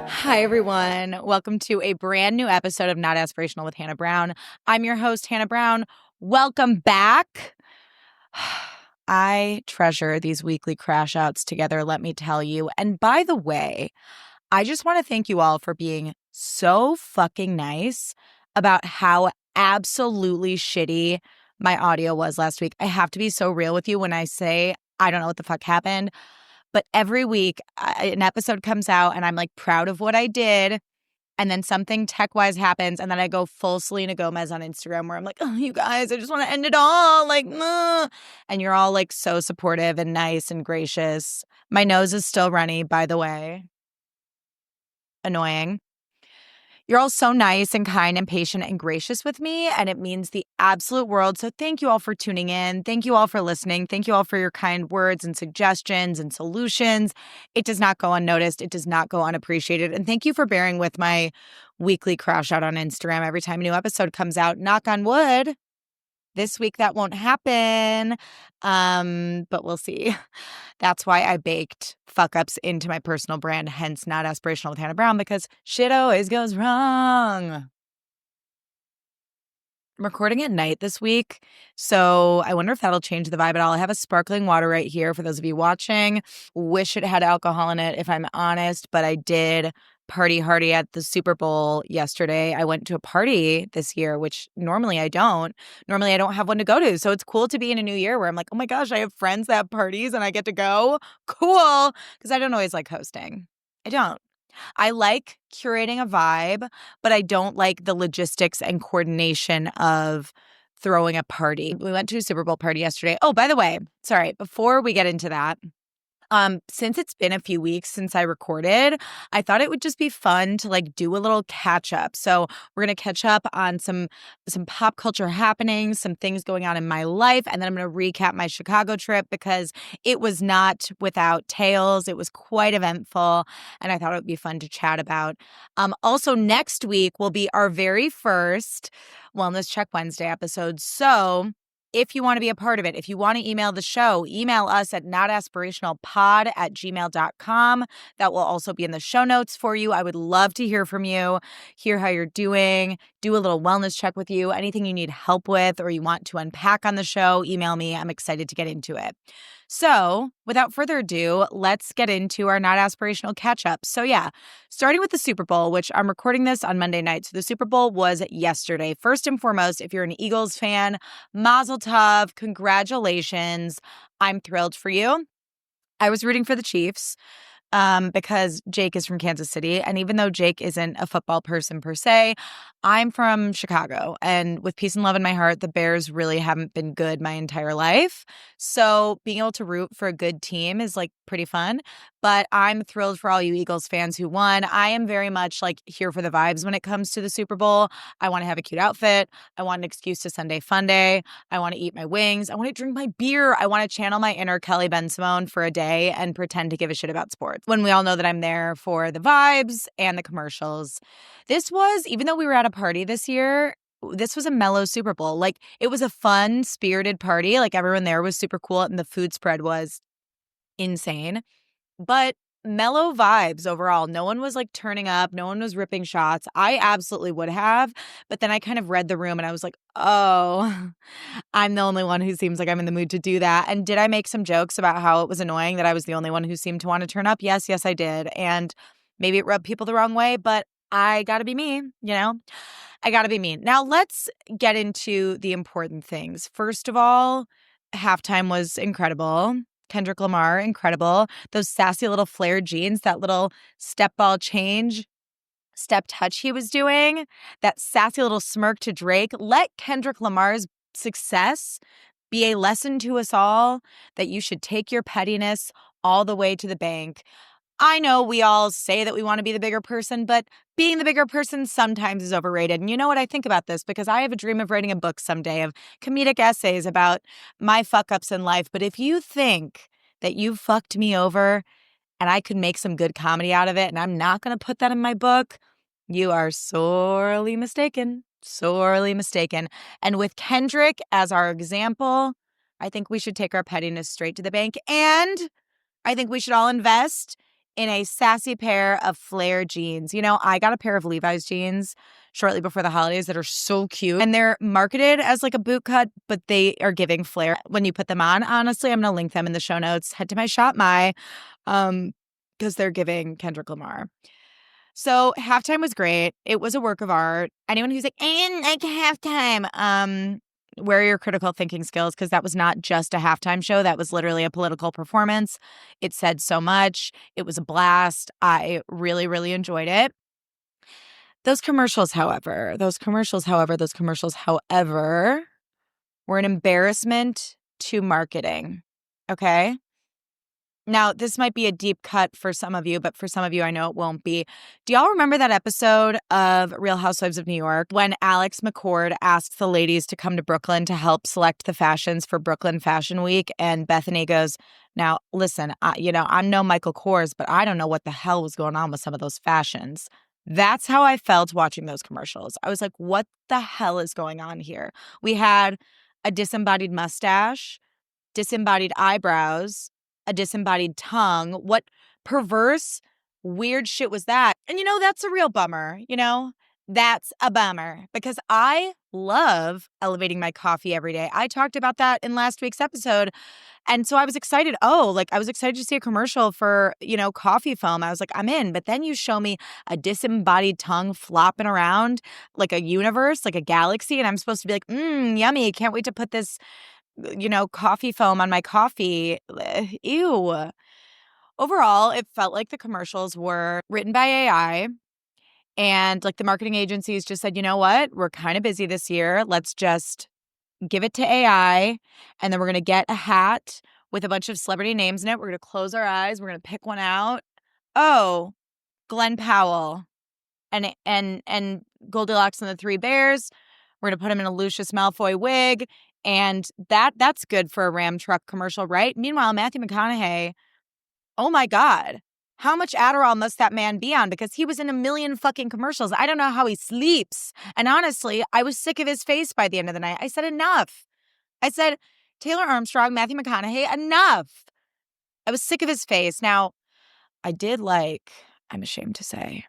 Hi, everyone. Welcome to a brand new episode of Not Aspirational with Hannah Brown. I'm your host, Hannah Brown. Welcome back. I treasure these weekly crash outs together, let me tell you. And by the way, I just want to thank you all for being so fucking nice about how absolutely shitty my audio was last week. I have to be so real with you when I say I don't know what the fuck happened. But every week, an episode comes out and I'm like proud of what I did. And then something tech-wise happens. And then I go full Selena Gomez on Instagram where I'm like, oh, you guys, I just want to end it all. Like, and you're all like so supportive and nice and gracious. My nose is still runny, by the way. Annoying. You're all so nice and kind and patient and gracious with me, and it means the absolute world. So thank you all for tuning in. Thank you all for listening. Thank you all for your kind words and suggestions and solutions. It does not go unnoticed. It does not go unappreciated. And thank you for bearing with my weekly crash out on Instagram every time a new episode comes out. Knock on wood. This week that won't happen, but we'll see. That's why I baked fuck-ups into my personal brand, hence Not Aspirational with Hannah Brown, because shit always goes wrong. I'm recording at night this week, so I wonder if that'll change the vibe at all. I have a sparkling water right here for those of you watching. Wish it had alcohol in it, if I'm honest, but I did party hardy at the Super Bowl yesterday. I went to a party this year, which normally I don't. Normally I don't have one to go to. So it's cool to be in a new year where I'm like, oh my gosh, I have friends that have parties and I get to go. Cool. Because I don't always like hosting. I don't. I like curating a vibe, but I don't like the logistics and coordination of throwing a party. We went to a Super Bowl party yesterday. Oh, by the way, sorry, before we get into that, since it's been a few weeks since I recorded, I thought it would just be fun to like do a little catch up. So we're going to catch up on some pop culture happenings, some things going on in my life, and then I'm going to recap my Chicago trip because it was not without tales. It was quite eventful, and I thought it would be fun to chat about. Also, next week will be our very first Wellness Check Wednesday episode. So if you want to be a part of it, if you want to email the show, email us at notaspirationalpod@gmail.com. That will also be in the show notes for you. I would love to hear from you, hear how you're doing, do a little wellness check with you, anything you need help with or you want to unpack on the show, email me. I'm excited to get into it. So without further ado, let's get into our Not Aspirational catch-up. So yeah, starting with the Super Bowl, which I'm recording this on Monday night. So the Super Bowl was yesterday. First and foremost, if you're an Eagles fan, mazel tov, congratulations. I'm thrilled for you. I was rooting for the Chiefs because Jake is from Kansas City. And even though Jake isn't a football person per se, I'm from Chicago. And with peace and love in my heart, the Bears really haven't been good my entire life. So being able to root for a good team is like pretty fun. But I'm thrilled for all you Eagles fans who won. I am very much like here for the vibes when it comes to the Super Bowl. I want to have a cute outfit. I want an excuse to Sunday fun day. I want to eat my wings. I want to drink my beer. I want to channel my inner Kelly Ben-Simone for a day and pretend to give a shit about sports when we all know that I'm there for the vibes and the commercials. This was, even though we were at a party this year, this was a mellow Super Bowl. Like, it was a fun, spirited party. Like, everyone there was super cool and the food spread was insane. But mellow vibes overall. No one was like turning up. No one was ripping shots. I absolutely would have. But then I kind of read the room and I was like, oh, I'm the only one who seems like I'm in the mood to do that. And did I make some jokes about how it was annoying that I was the only one who seemed to want to turn up? Yes, I did. And maybe it rubbed people the wrong way, but I gotta be me, you know? I gotta be me. Now let's get into the important things. First of all, halftime was incredible. Kendrick Lamar, incredible. Those sassy little flared jeans, that little step ball change, step touch he was doing, that sassy little smirk to Drake. Let Kendrick Lamar's success be a lesson to us all that you should take your pettiness all the way to the bank. I know we all say that we want to be the bigger person, but being the bigger person sometimes is overrated. And you know what I think about this? Because I have a dream of writing a book someday of comedic essays about my fuck ups in life. But if you think that you fucked me over and I could make some good comedy out of it, and I'm not going to put that in my book, you are sorely mistaken. Sorely mistaken. And with Kendrick as our example, I think we should take our pettiness straight to the bank. And I think we should all invest in a sassy pair of flare jeans. You know, I got a pair of Levi's jeans shortly before the holidays that are so cute. And they're marketed as like a boot cut, but they are giving flare when you put them on. Honestly, I'm going to link them in the show notes. Head to my shop, because they're giving Kendrick Lamar. So halftime was great. It was a work of art. Anyone who's like, I didn't like halftime, where are your critical thinking skills? Because that was not just a halftime show. That was literally a political performance. It said so much. It was a blast. I really, really enjoyed it. Those commercials, however, were an embarrassment to marketing. Okay? Now, this might be a deep cut for some of you, but for some of you, I know it won't be. Do y'all remember that episode of Real Housewives of New York when Alex McCord asked the ladies to come to Brooklyn to help select the fashions for Brooklyn Fashion Week? And Bethany goes, now, listen, I'm no Michael Kors, but I don't know what the hell was going on with some of those fashions. That's how I felt watching those commercials. I was like, what the hell is going on here? We had a disembodied mustache, disembodied eyebrows, a disembodied tongue. What perverse, weird shit was that? And that's a real bummer. That's a bummer because I love elevating my coffee every day. I talked about that in last week's episode. And so I was excited. I was excited to see a commercial for, coffee foam. I was like, I'm in. But then you show me a disembodied tongue flopping around like a universe, like a galaxy. And I'm supposed to be like, yummy. Can't wait to put this coffee foam on my coffee. Ew. Overall, it felt like the commercials were written by AI. And like the marketing agencies just said, you know what? We're kind of busy this year. Let's just give it to AI. And then we're going to get a hat with a bunch of celebrity names in it. We're going to close our eyes. We're going to pick one out. Oh, Glenn Powell and Goldilocks and the Three Bears. We're going to put him in a Lucius Malfoy wig. And that's good for a Ram truck commercial, right? Meanwhile, Matthew McConaughey, oh my God, how much Adderall must that man be on? Because he was in a million fucking commercials. I don't know how he sleeps. And honestly, I was sick of his face by the end of the night. I said, enough. I said, Taylor Armstrong, Matthew McConaughey, enough. I was sick of his face. Now, I did like, I'm ashamed to say,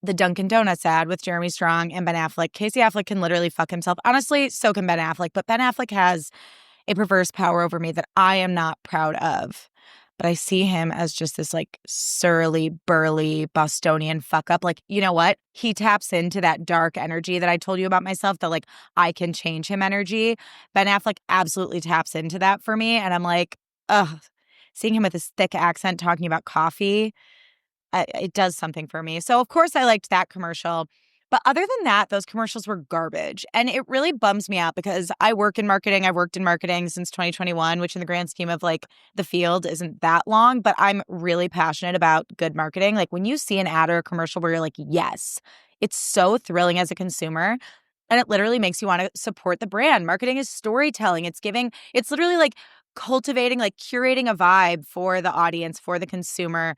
the Dunkin' Donuts ad with Jeremy Strong and Ben Affleck. Casey Affleck can literally fuck himself. Honestly, so can Ben Affleck. But Ben Affleck has a perverse power over me that I am not proud of. But I see him as just this like surly, burly Bostonian fuck up. Like, you know what? He taps into that dark energy that I told you about myself, that like I can change him energy. Ben Affleck absolutely taps into that for me. And I'm like, ugh, seeing him with this thick accent talking about coffee, it does something for me. So, of course, I liked that commercial. But other than that, those commercials were garbage. And it really bums me out because I work in marketing. I've worked in marketing since 2021, which in the grand scheme of like the field isn't that long. But I'm really passionate about good marketing. Like when you see an ad or a commercial where you're like, yes, it's so thrilling as a consumer. And it literally makes you want to support the brand. Marketing is storytelling. It's literally like cultivating, like curating a vibe for the audience, for the consumer.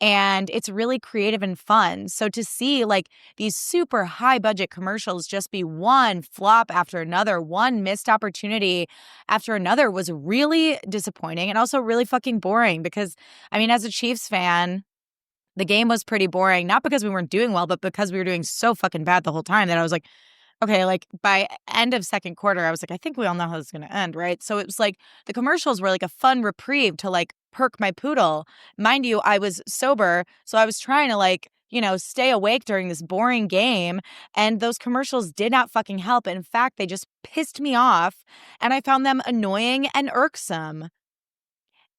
And it's really creative and fun. So to see like these super high budget commercials just be one flop after another, one missed opportunity after another was really disappointing and also really fucking boring because, I mean, as a Chiefs fan, the game was pretty boring, not because we weren't doing well, but because we were doing so fucking bad the whole time that I was like, okay, like by end of second quarter, I was like, I think we all know how this is going to end, right? So it was like the commercials were like a fun reprieve to like perk my poodle. Mind you, I was sober, so I was trying to like, stay awake during this boring game. And those commercials did not fucking help. In fact, they just pissed me off and I found them annoying and irksome.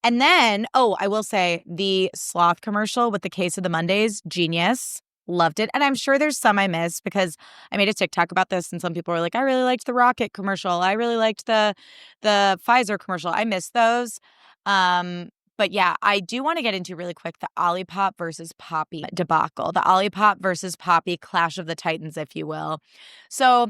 And then, I will say the sloth commercial with the case of the Mondays, genius. Loved it. And I'm sure there's some I missed because I made a TikTok about this and some people were like, I really liked the Rocket commercial. I really liked the Pfizer commercial. I missed those. But yeah, I do want to get into really quick the Olipop versus Poppy debacle, the Olipop versus Poppy clash of the titans, if you will. So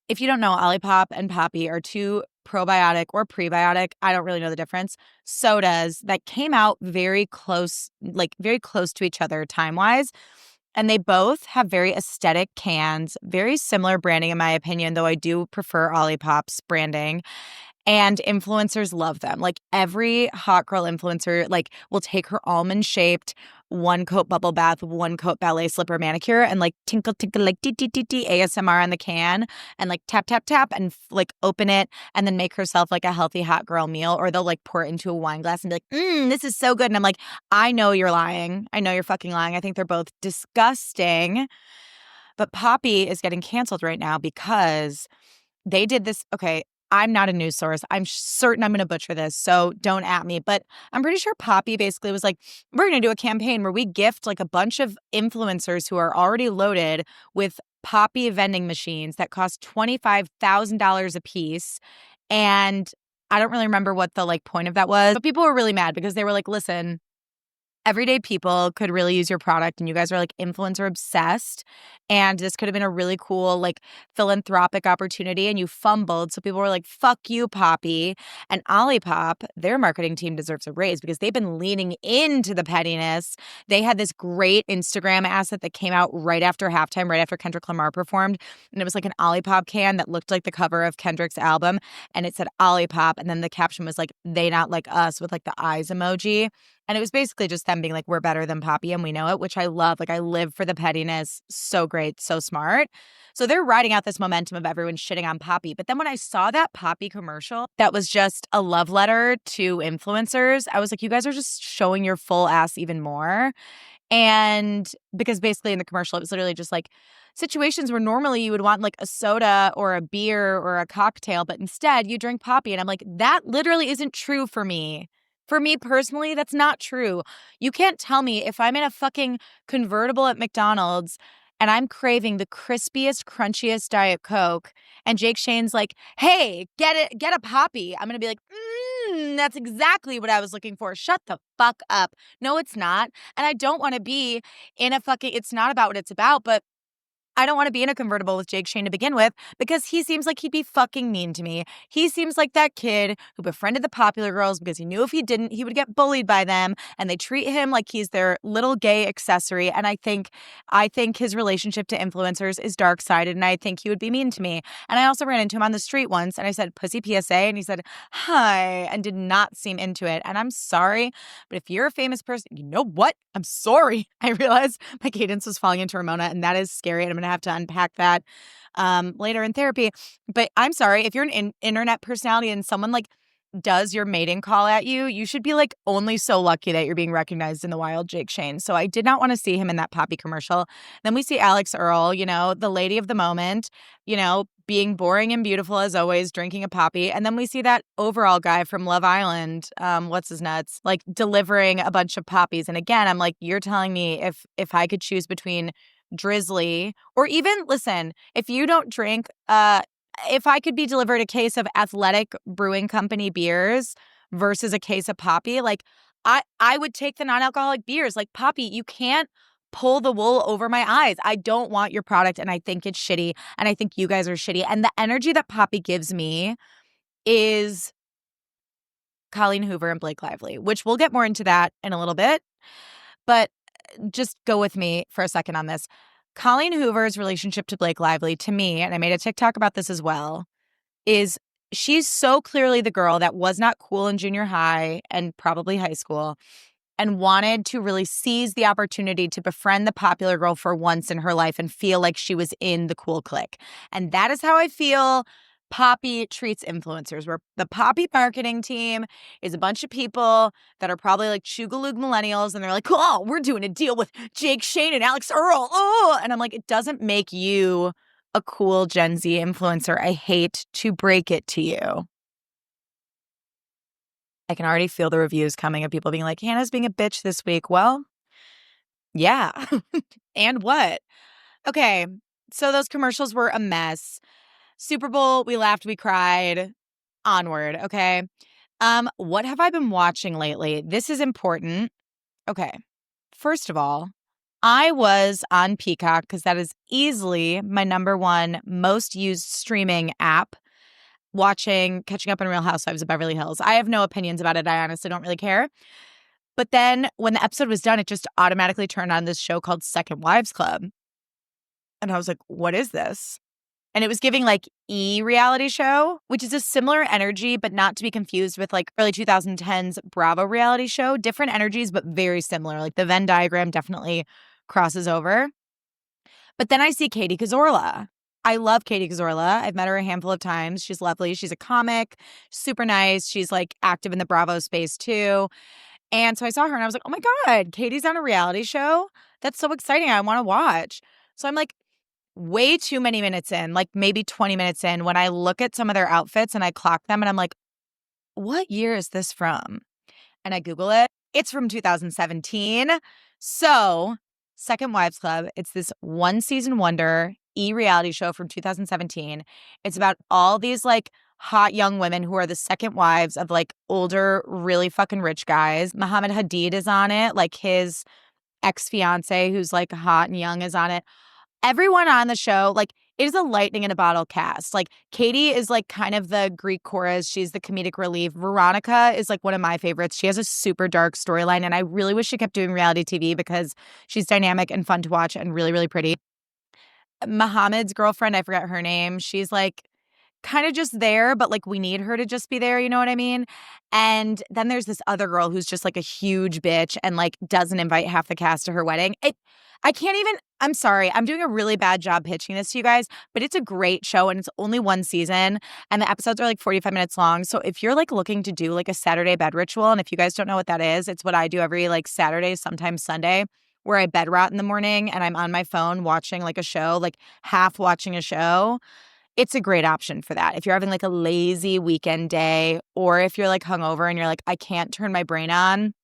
if you don't know, Olipop and Poppy are two probiotic or prebiotic, I don't really know the difference, sodas that came out very close to each other time-wise. And they both have very aesthetic cans, very similar branding in my opinion, though I do prefer Olipop's branding. And influencers love them. Like every hot girl influencer, like will take her almond shaped one coat bubble bath, one coat ballet slipper manicure, and like tinkle tinkle like dee dee dee dee ASMR on the can, and like tap tap tap and like open it, and then make herself like a healthy hot girl meal, or they'll like pour it into a wine glass and be like, this is so good. And I'm like, I know you're lying. I know you're fucking lying. I think they're both disgusting. But Poppy is getting canceled right now because they did this. Okay, I'm not a news source. I'm certain I'm going to butcher this, so don't at me. But I'm pretty sure Poppy basically was like, we're going to do a campaign where we gift like a bunch of influencers who are already loaded with Poppy vending machines that cost $25,000 a piece. And I don't really remember what the like point of that was, but people were really mad because they were like, listen, everyday people could really use your product and you guys are like influencer obsessed, and this could have been a really cool like philanthropic opportunity and you fumbled. So people were like, fuck you, Poppy. And Olipop, their marketing team deserves a raise because they've been leaning into the pettiness. They had this great Instagram asset that came out right after halftime, right after Kendrick Lamar performed, and it was like an Olipop can that looked like the cover of Kendrick's album, and it said Olipop, and then the caption was like, they not like us, with like the eyes emoji. And it was basically just them being like, we're better than Poppy and we know it, which I love. Like I live for the pettiness. So great. So smart. So they're riding out this momentum of everyone shitting on Poppy. But then when I saw that Poppy commercial that was just a love letter to influencers, I was like, you guys are just showing your full ass even more. And because basically in the commercial, it was literally just like situations where normally you would want like a soda or a beer or a cocktail, but instead you drink Poppy. And I'm like, that literally isn't true for me. For me personally, that's not true. You can't tell me if I'm in a fucking convertible at McDonald's and I'm craving the crispiest, crunchiest Diet Coke, and Jake Shane's like, hey, get a Poppy. I'm going to be like, that's exactly what I was looking for. Shut the fuck up. No, it's not. And I don't want to be in a fucking, it's not about what it's about, but I don't want to be in a convertible with Jake Shane to begin with because he seems like he'd be fucking mean to me. He seems like that kid who befriended the popular girls because he knew if he didn't, he would get bullied by them, and they treat him like he's their little gay accessory. And I think his relationship to influencers is dark-sided, and I think he would be mean to me. And I also ran into him on the street once, and I said, pussy PSA, and he said, hi, and did not seem into it. And I'm sorry, but if you're a famous person, you know what? I'm sorry. I realized my cadence was falling into Ramona, and that is scary, and I'm going to have to unpack that later in therapy. But I'm sorry, if you're an internet personality and someone like does your mating call at you, you should be like only so lucky that you're being recognized in the wild, Jake Shane. So I did not want to see him in that Poppy commercial. Then we see Alex Earl, you know, the lady of the moment, you know, being boring and beautiful as always, drinking a Poppy. And then we see that overall guy from Love Island, what's his nuts, like delivering a bunch of Poppies. And again, I'm like, you're telling me if I could choose between Drizzly, or even, listen, if you don't drink, if I could be delivered a case of Athletic Brewing Company beers versus a case of Poppy, like I would take the non-alcoholic beers. Like, Poppy, you can't pull the wool over my eyes. I don't want your product, and I think it's shitty, and I think you guys are shitty. And the energy that Poppy gives me is Colleen Hoover and Blake Lively, which we'll get more into that in a little bit. But just go with me for a second on this. Colleen Hoover's relationship to Blake Lively, to me, and I made a TikTok about this as well, is she's so clearly the girl that was not cool in junior high and probably high school and wanted to really seize the opportunity to befriend the popular girl for once in her life and feel like she was in the cool clique. And that is how I feel Poppy treats influencers, where the Poppy marketing team is a bunch of people that are probably like chugaloog millennials, and they're like, oh, we're doing a deal with Jake Shane and Alex Earl. Oh, and I'm like, it doesn't make you a cool Gen Z influencer. I hate to break it to you. I can already feel the reviews coming of people being like, Hannah's being a bitch this week. Well, yeah. And what? Okay, so those commercials were a mess. Super Bowl, we laughed, we cried. Onward, okay? What have I been watching lately? This is important. Okay. First of all, I was on Peacock because that is easily my number one most used streaming app, catching up on Real Housewives of Beverly Hills. I have no opinions about it. I honestly don't really care. But then when the episode was done, it just automatically turned on this show called Second Wives Club. And I was like, what is this? And it was giving like reality show, which is a similar energy, but not to be confused with like early 2010s Bravo reality show. Different energies, but very similar. Like the Venn diagram definitely crosses over. But then I see Katie Cazorla. I love Katie Cazorla. I've met her a handful of times. She's lovely. She's a comic, super nice. She's like active in the Bravo space too. And so I saw her and I was like, oh my God, Katie's on a reality show? That's so exciting. I want to watch. So I'm like, way too many minutes in, like maybe 20 minutes in, when I look at some of their outfits and I clock them and I'm like, what year is this from? And I Google it. It's from 2017. So, Second Wives Club, it's this one season wonder reality show from 2017. It's about all these like hot young women who are the second wives of like older, really fucking rich guys. Muhammad Hadid is on it, like his ex-fiance who's like hot and young is on it. Everyone on the show, like, it is a lightning in a bottle cast. Like, Katie is, like, kind of the Greek chorus. She's the comedic relief. Veronica is, like, one of my favorites. She has a super dark storyline, and I really wish she kept doing reality TV because she's dynamic and fun to watch and really, really pretty. Muhammad's girlfriend, I forgot her name. She's, like, kind of just there, but like we need her to just be there, you know what I mean? And then there's this other girl who's just like a huge bitch and like doesn't invite half the cast to her wedding. I can't even, I'm sorry, I'm doing a really bad job pitching this to you guys, but it's a great show and it's only one season and the episodes are like 45 minutes long. So if you're like looking to do like a Saturday bed ritual, and if you guys don't know what that is, it's what I do every like Saturday, sometimes Sunday, where I bed rot in the morning and I'm on my phone watching like a show, like half watching a show. It's a great option for that. If you're having like a lazy weekend day, or if you're like hungover and you're like, I can't turn my brain on,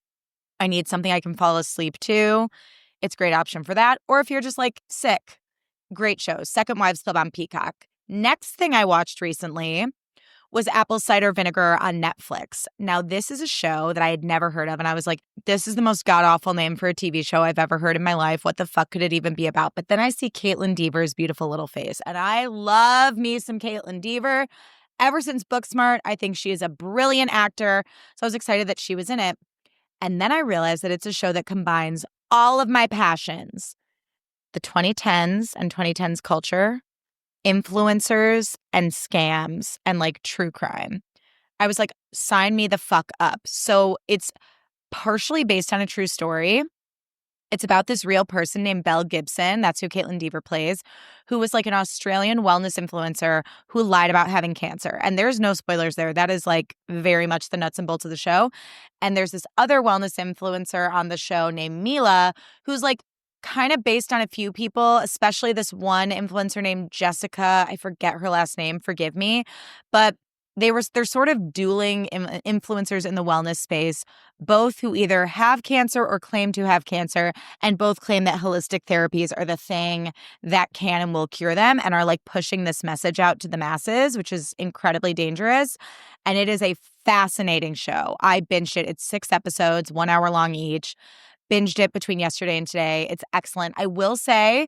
I need something I can fall asleep to, it's a great option for that. Or if you're just like sick, great shows. Second Wives Club on Peacock. Next thing I watched recently was Apple Cider Vinegar on Netflix. Now, this is a show that I had never heard of, and I was like, this is the most god-awful name for a TV show I've ever heard in my life. What the fuck could it even be about? But then I see Caitlin Deaver's beautiful little face, and I love me some Caitlin Deaver. Ever since Booksmart, I think she is a brilliant actor, so I was excited that she was in it. And then I realized that it's a show that combines all of my passions, the 2010s and 2010s culture, influencers and scams and like true crime. I was like, sign me the fuck up. So it's partially based on a true story. It's about this real person named Belle Gibson. That's who Caitlin Deaver plays, who was like an Australian wellness influencer who lied about having cancer. And there's no spoilers there. That is like very much the nuts and bolts of the show. And there's this other wellness influencer on the show named Mila, who's like kind of based on a few people, especially this one influencer named Jessica. I forget her last name, forgive me. But they're sort of dueling influencers in the wellness space, both who either have cancer or claim to have cancer, and both claim that holistic therapies are the thing that can and will cure them, and are like pushing this message out to the masses, which is incredibly dangerous. And it is a fascinating show. I binged it. It's 6 episodes, 1 hour long each. Binged it between yesterday and today. It's excellent. I will say,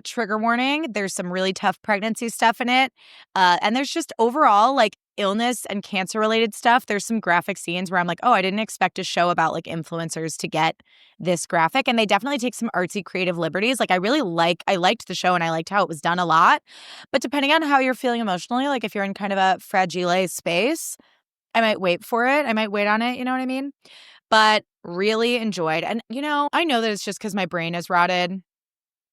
trigger warning, there's some really tough pregnancy stuff in it. And there's just overall like illness and cancer related stuff. There's some graphic scenes where I'm like, oh, I didn't expect a show about like influencers to get this graphic. And they definitely take some artsy creative liberties. Like I liked the show and I liked how it was done a lot. But depending on how you're feeling emotionally, like if you're in kind of a fragile space, I might wait for it. I might wait on it. You know what I mean? But really enjoyed. And, you know, I know that it's just because my brain is rotted,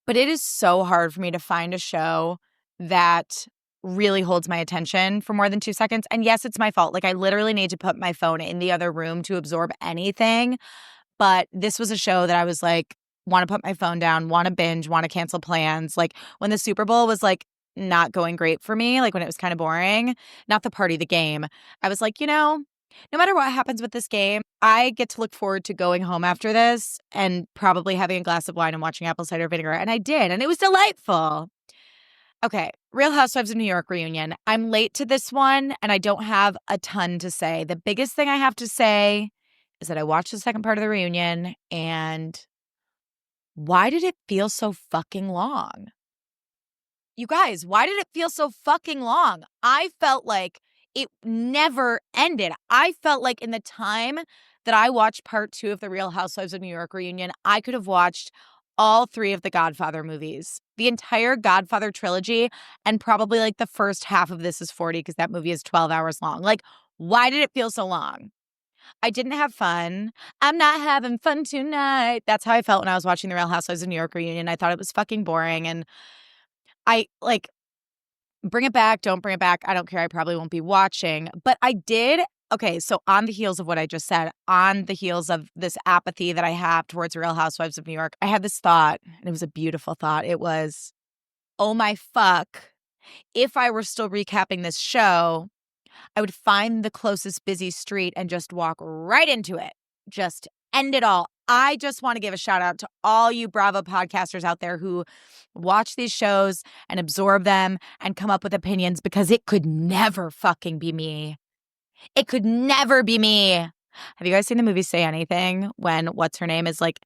but it is so hard for me to find a show that really holds my attention for more than 2 seconds. And yes, it's my fault. Like I literally need to put my phone in the other room to absorb anything. But this was a show that I was like, want to put my phone down, want to binge, want to cancel plans. Like when the Super Bowl was like not going great for me, like when it was kind of boring, not the party, the game, I was like, you know, no matter what happens with this game, I get to look forward to going home after this and probably having a glass of wine and watching Apple Cider Vinegar. And I did. And it was delightful. Okay, Real Housewives of New York reunion. I'm late to this one, and I don't have a ton to say. The biggest thing I have to say is that I watched the second part of the reunion, and why did it feel so fucking long? You guys, why did it feel so fucking long? I felt like it never ended. I felt like in the time that I watched part 2 of the Real Housewives of New York reunion, I could have watched all 3 of the Godfather movies, the entire Godfather trilogy, and probably like the first half of This Is 40 because that movie is 12 hours long. Like, why did it feel so long? I didn't have fun. I'm not having fun tonight. That's how I felt when I was watching the Real Housewives of New York reunion. I thought it was fucking boring, and I like bring it back, don't bring it back. I don't care. I probably won't be watching. But I did. Okay, so on the heels of what I just said, on the heels of this apathy that I have towards Real Housewives of New York, I had this thought, and it was a beautiful thought. It was, oh my fuck, if I were still recapping this show, I would find the closest busy street and just walk right into it. Just end it all. I just want to give a shout out to all you Bravo podcasters out there who watch these shows and absorb them and come up with opinions, because it could never fucking be me. It could never be me. Have you guys seen the movie Say Anything when what's her name is like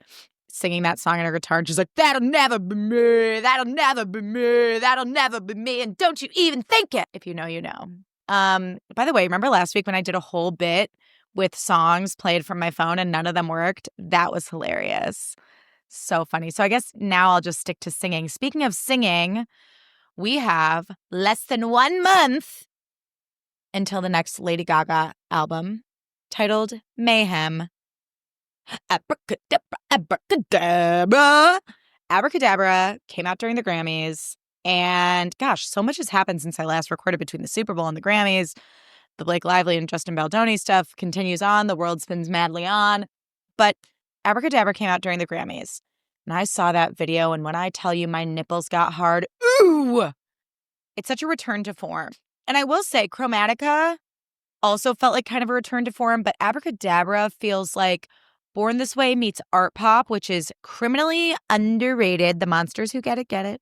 singing that song on her guitar and she's like, that'll never be me, that'll never be me, that'll never be me, and don't you even think it. If you know, you know. By the way, remember last week when I did a whole bit with songs played from my phone and none of them worked? That was hilarious. So funny. So I guess now I'll just stick to singing. Speaking of singing, we have less than 1 month until the next Lady Gaga album titled Mayhem. Abracadabra, abracadabra. Abracadabra came out during the Grammys. And gosh, so much has happened since I last recorded between the Super Bowl and the Grammys. The Blake Lively and Justin Baldoni stuff continues on. The world spins madly on. But Abracadabra came out during the Grammys. And I saw that video, and when I tell you my nipples got hard, ooh! It's such a return to form. And I will say, Chromatica also felt like kind of a return to form, but Abracadabra feels like Born This Way meets art pop, which is criminally underrated. The monsters who get it.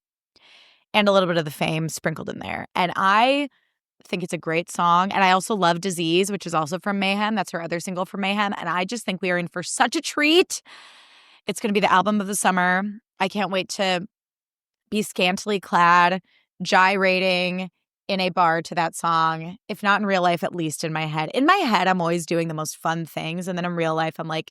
And a little bit of the Fame sprinkled in there. And I think it's a great song. And I also love Disease, which is also from Mayhem. That's her other single from Mayhem. And I just think we are in for such a treat. It's going to be the album of the summer. I can't wait to be scantily clad, gyrating in a bar to that song. If not in real life, at least in my head. In my head, I'm always doing the most fun things. And then in real life, I'm like,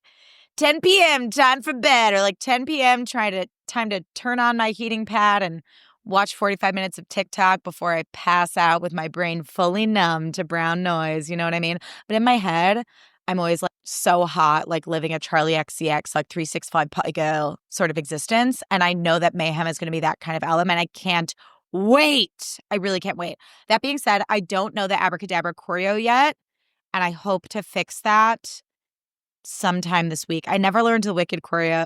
10 p.m., time for bed. Or like 10 p.m., time to turn on my heating pad and watch 45 minutes of TikTok before I pass out with my brain fully numb to brown noise. You know what I mean? But in my head, I'm always like so hot, like living a Charlie XCX, like 365 party girl sort of existence. And I know that Mayhem is going to be that kind of album, and I can't wait. I really can't wait. That being said, I don't know the Abracadabra choreo yet, and I hope to fix that sometime this week. I never learned the Wicked choreo.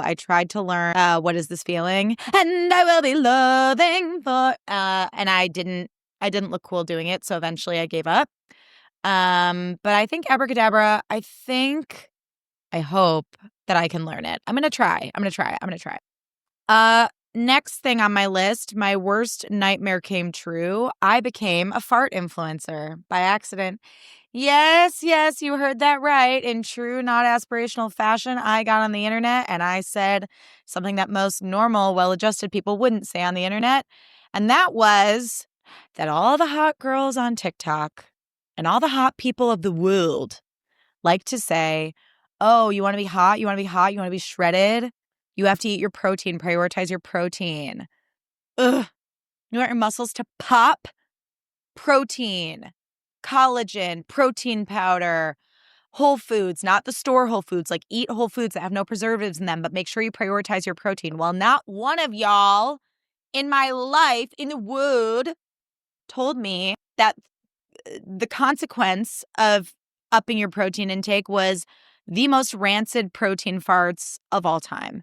I tried to learn What Is This Feeling? And I will be loving for and I didn't look cool doing it, so eventually I gave up. But I think Abracadabra, I hope that I can learn it. I'm going to try. Next thing on my list, my worst nightmare came true. I became a fart influencer by accident. Yes, you heard that right. In true Not Aspirational fashion, I got on the internet and I said something that most normal, well-adjusted people wouldn't say on the internet. And that was that all the hot girls on TikTok and all the hot people of the world like to say, oh, you want to be hot? You want to be hot? You want to be shredded? You have to eat your protein. Prioritize your protein. Ugh. You want your muscles to pop? Protein. Collagen, protein powder, Whole Foods, not the store Whole Foods. Like, eat Whole Foods that have no preservatives in them, but make sure you prioritize your protein. Well, not one of y'all in my life, in the world, told me that the consequence of upping your protein intake was the most rancid protein farts of all time.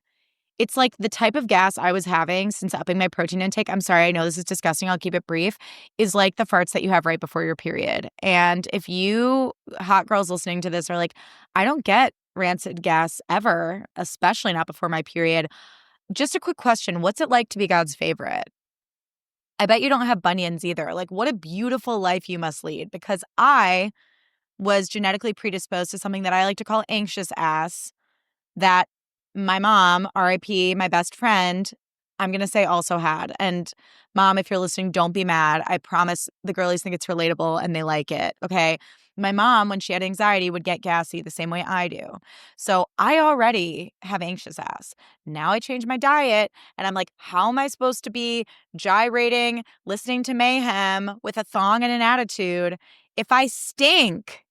It's like the type of gas I was having since upping my protein intake. I'm sorry, I know this is disgusting. I'll keep it brief. Is like the farts that you have right before your period. And if you hot girls listening to this are like, I don't get rancid gas ever, especially not before my period. Just a quick question. What's it like to be God's favorite? I bet you don't have bunions either. Like, what a beautiful life you must lead, because I was genetically predisposed to something that I like to call anxious ass, that my mom, RIP, my best friend, I'm going to say also had. And mom, if you're listening, don't be mad. I promise the girlies think it's relatable and they like it. Okay. My mom, when she had anxiety, would get gassy the same way I do. So I already have anxious ass. Now I change my diet and I'm like, how am I supposed to be gyrating, listening to mayhem with a thong and an attitude if I stink?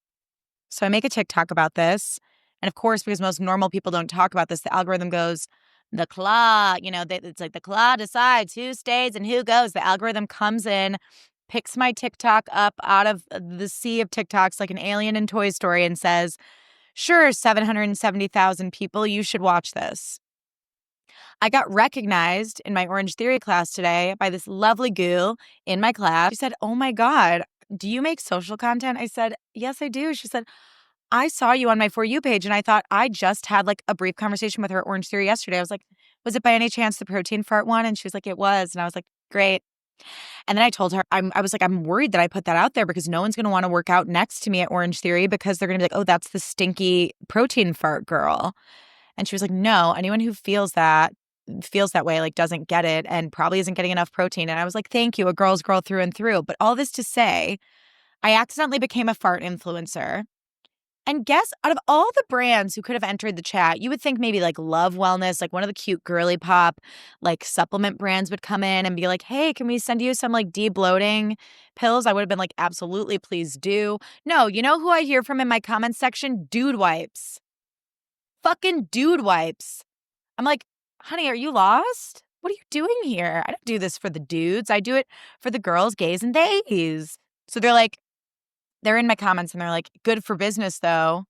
So I make a TikTok about this. And of course, because most normal people don't talk about this, the algorithm goes, the claw, it's like the claw decides who stays and who goes. The algorithm comes in, picks my TikTok up out of the sea of TikToks like an alien in Toy Story and says, sure, 770,000 people, you should watch this. I got recognized in my Orange Theory class today by this lovely ghoul in my class. She said, oh my God, do you make social content? I said, yes, I do. She said, I saw you on my For You page and I thought I just had like a brief conversation with her at Orange Theory yesterday. I was like, was it by any chance the protein fart one? And she was like, it was. And I was like, great. And then I told her, I was like, I'm worried that I put that out there because no one's going to want to work out next to me at Orange Theory because they're going to be like, oh, that's the stinky protein fart girl. And she was like, no, anyone who feels that way, like doesn't get it and probably isn't getting enough protein. And I was like, thank you, a girl's girl through and through. But all this to say, I accidentally became a fart influencer. And guess, out of all the brands who could have entered the chat, you would think maybe like Love Wellness, like one of the cute girly pop, like supplement brands would come in and be like, hey, can we send you some like de-bloating pills? I would have been like, absolutely, please do. No, you know who I hear from in my comments section? Dude wipes. Fucking dude wipes. I'm like, honey, are you lost? What are you doing here? I don't do this for the dudes. I do it for the girls, gays, and theys. So they're in my comments and they're like, good for business though.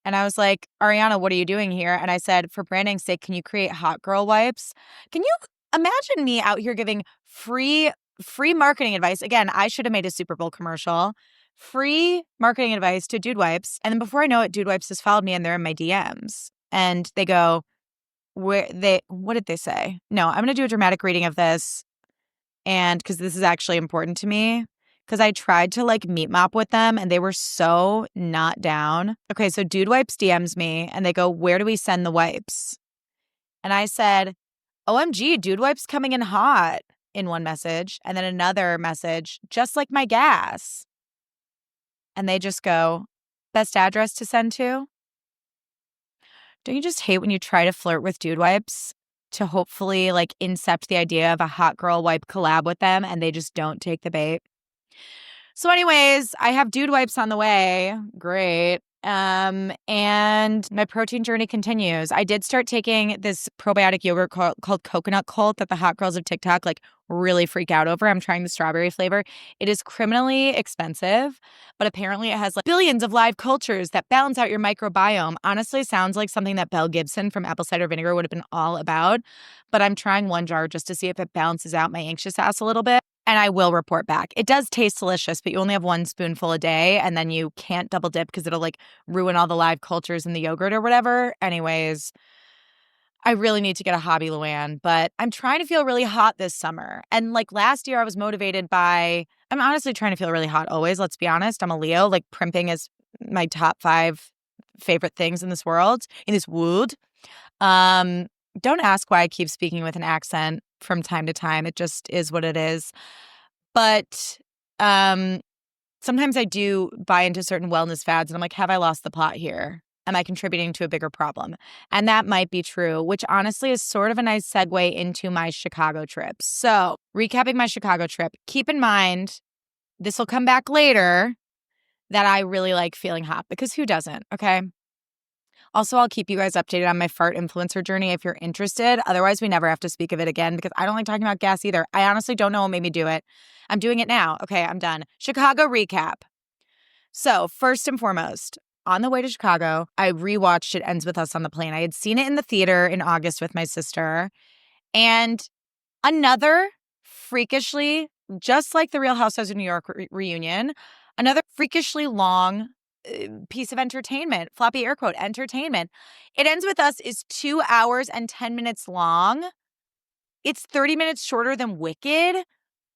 And I was like, Ariana, what are you doing here? And I said, for branding's sake, can you create hot girl wipes? Can you imagine me out here giving free marketing advice? Again, I should have made a Super Bowl commercial. Free marketing advice to Dude Wipes. And then before I know it, Dude Wipes has followed me and they're in my DMs. And they go, what did they say? No, I'm going to do a dramatic reading of this. And because this is actually important to me. Because I tried to like meet mop with them and they were so not down. Okay, so Dude Wipes DMs me and they go, where do we send the wipes? And I said, OMG, Dude Wipes coming in hot in one message. And then another message, just like my gas. And they just go, best address to send to? Don't you just hate when you try to flirt with Dude Wipes to hopefully like incept the idea of a hot girl wipe collab with them and they just don't take the bait? So anyways, I have Dude Wipes on the way. Great. And my protein journey continues. I did start taking this probiotic yogurt called Coconut Cult that the hot girls of TikTok like really freak out over. I'm trying the strawberry flavor. It is criminally expensive, but apparently it has like billions of live cultures that balance out your microbiome. Honestly, sounds like something that Belle Gibson from Apple Cider Vinegar would have been all about. But I'm trying one jar just to see if it balances out my anxious ass a little bit. And I will report back. It does taste delicious, but you only have one spoonful a day and then you can't double dip because it'll like ruin all the live cultures in the yogurt or whatever. Anyways, I really need to get a hobby, Luann, but I'm trying to feel really hot this summer. And like last year I was motivated by, I'm honestly trying to feel really hot always. Let's be honest. I'm a Leo. Like primping is my top 5 favorite things in this world, in this world. Don't ask why I keep speaking with an accent from time to time. It just is what it is. But sometimes I do buy into certain wellness fads and I'm like, have I lost the plot here? Am I contributing to a bigger problem? And that might be true, which honestly is sort of a nice segue into my Chicago trip. So recapping my Chicago trip, keep in mind, this will come back later, that I really like feeling hot because who doesn't? Okay. Also, I'll keep you guys updated on my fart influencer journey if you're interested. Otherwise, we never have to speak of it again because I don't like talking about gas either. I honestly don't know what made me do it. I'm doing it now. Okay, I'm done. Chicago recap. So first and foremost, on the way to Chicago, I rewatched It Ends With Us on the Plane. I had seen it in the theater in August with my sister. And another freakishly, just like the Real Housewives of New York reunion, another freakishly long piece of entertainment, floppy air quote, entertainment. It Ends With Us is 2 hours and 10 minutes long. It's 30 minutes shorter than Wicked.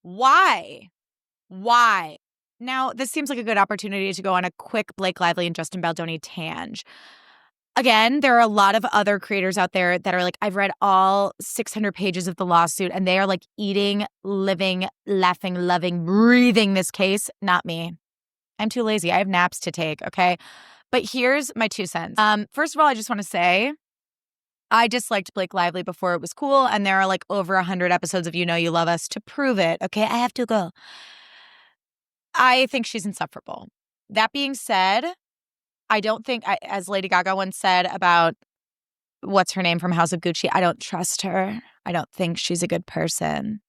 Why? Why? Now, this seems like a good opportunity to go on a quick Blake Lively and Justin Baldoni tangent. Again, there are a lot of other creators out there that are like, I've read all 600 pages of the lawsuit, and they are like eating, living, laughing, loving, breathing this case. Not me. I'm too lazy. I have naps to take, okay? But here's my 2 cents. First of all, I just want to say I disliked Blake Lively before it was cool, and there are like over 100 episodes of You Know You Love Us to prove it, okay? I have to go. I think she's insufferable. That being said, I don't think, as Lady Gaga once said about what's her name from House of Gucci, I don't trust her. I don't think she's a good person.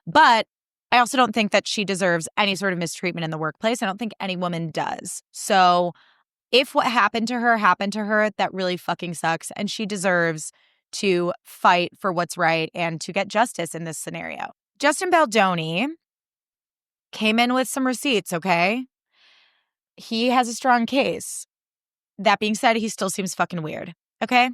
But I also don't think that she deserves any sort of mistreatment in the workplace. I don't think any woman does. So if what happened to her, that really fucking sucks. And she deserves to fight for what's right and to get justice in this scenario. Justin Baldoni came in with some receipts, okay? He has a strong case. That being said, he still seems fucking weird, okay?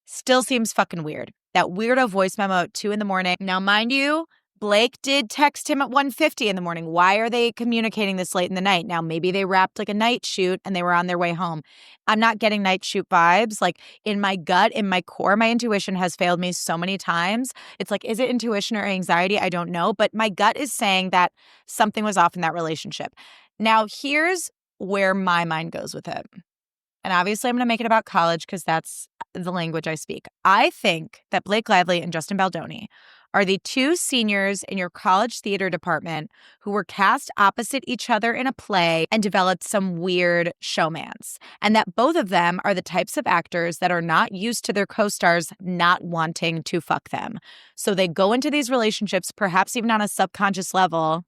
Still seems fucking weird. That weirdo voice memo at 2 a.m. Now, mind you, Blake did text him at 1:50 in the morning. Why are they communicating this late in the night? Now, maybe they wrapped like a night shoot and they were on their way home. I'm not getting night shoot vibes. Like in my gut, in my core, my intuition has failed me so many times. It's like, is it intuition or anxiety? I don't know. But my gut is saying that something was off in that relationship. Now, here's where my mind goes with it. And obviously, I'm going to make it about college because that's the language I speak. I think that Blake Lively and Justin Baldoni are the 2 seniors in your college theater department who were cast opposite each other in a play and developed some weird showmance. And that both of them are the types of actors that are not used to their co-stars not wanting to fuck them. So they go into these relationships, perhaps even on a subconscious level,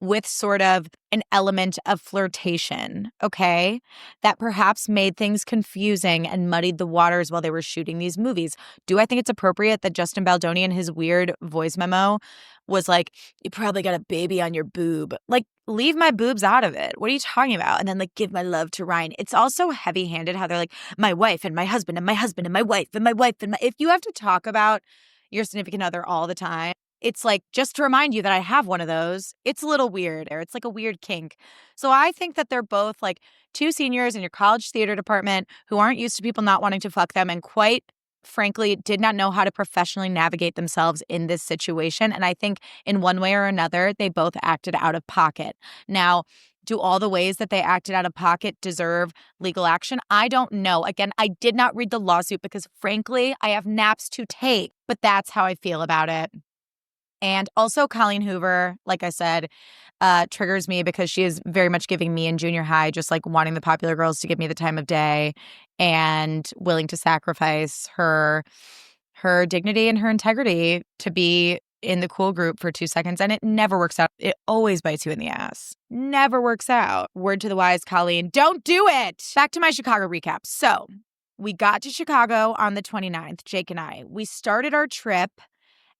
with sort of an element of flirtation, okay? That perhaps made things confusing and muddied the waters while they were shooting these movies. Do I think it's appropriate that Justin Baldoni in his weird voice memo was like, you probably got a baby on your boob? Like, leave my boobs out of it. What are you talking about? And then like, give my love to Ryan. It's also heavy-handed how they're like, my wife and my husband and my husband and my wife and my wife and my... If you have to talk about your significant other all the time, it's like, just to remind you that I have one of those, it's a little weird, or it's like a weird kink. So I think that they're both like 2 seniors in your college theater department who aren't used to people not wanting to fuck them and quite frankly did not know how to professionally navigate themselves in this situation. And I think in one way or another, they both acted out of pocket. Now, do all the ways that they acted out of pocket deserve legal action? I don't know. Again, I did not read the lawsuit because frankly, I have naps to take, but that's how I feel about it. And also Colleen Hoover, like I said, triggers me because she is very much giving me in junior high, just like wanting the popular girls to give me the time of day and willing to sacrifice her dignity and her integrity to be in the cool group for 2 seconds. And it never works out. It always bites you in the ass. Never works out. Word to the wise, Colleen, don't do it. Back to my Chicago recap. So we got to Chicago on the 29th, Jake and I. We started our trip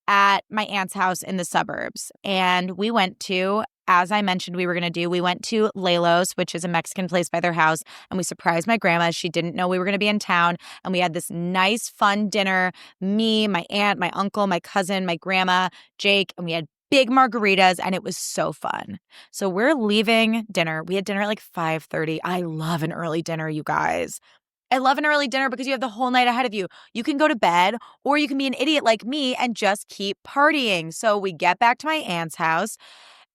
at my aunt's house in the suburbs. And we went to, as I mentioned we were going to do, we went to Lelos, which is a Mexican place by their house, and we surprised my grandma. She didn't know we were going to be in town. And we had this nice, fun dinner. Me, my aunt, my uncle, my cousin, my grandma, Jake, and we had big margaritas, and it was so fun. So we're leaving dinner. We had dinner at like 5:30. I love an early dinner, you guys. I love an early dinner because you have the whole night ahead of you. You can go to bed or you can be an idiot like me and just keep partying. So we get back to my aunt's house